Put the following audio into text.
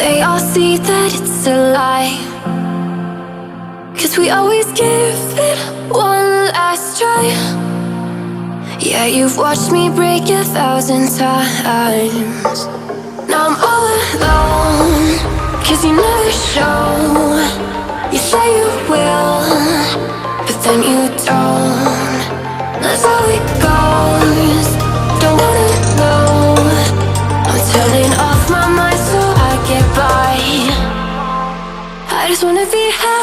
they all see that it's a lie. 'Cause we always give it one last try. Yeah, you've watched me break 1,000 times. Now I'm all alone, 'cause you never show. You say you will, but then you don't. That's how it goes. Don't wanna know. I'm turning off my mind so I get by. I just wanna be happy.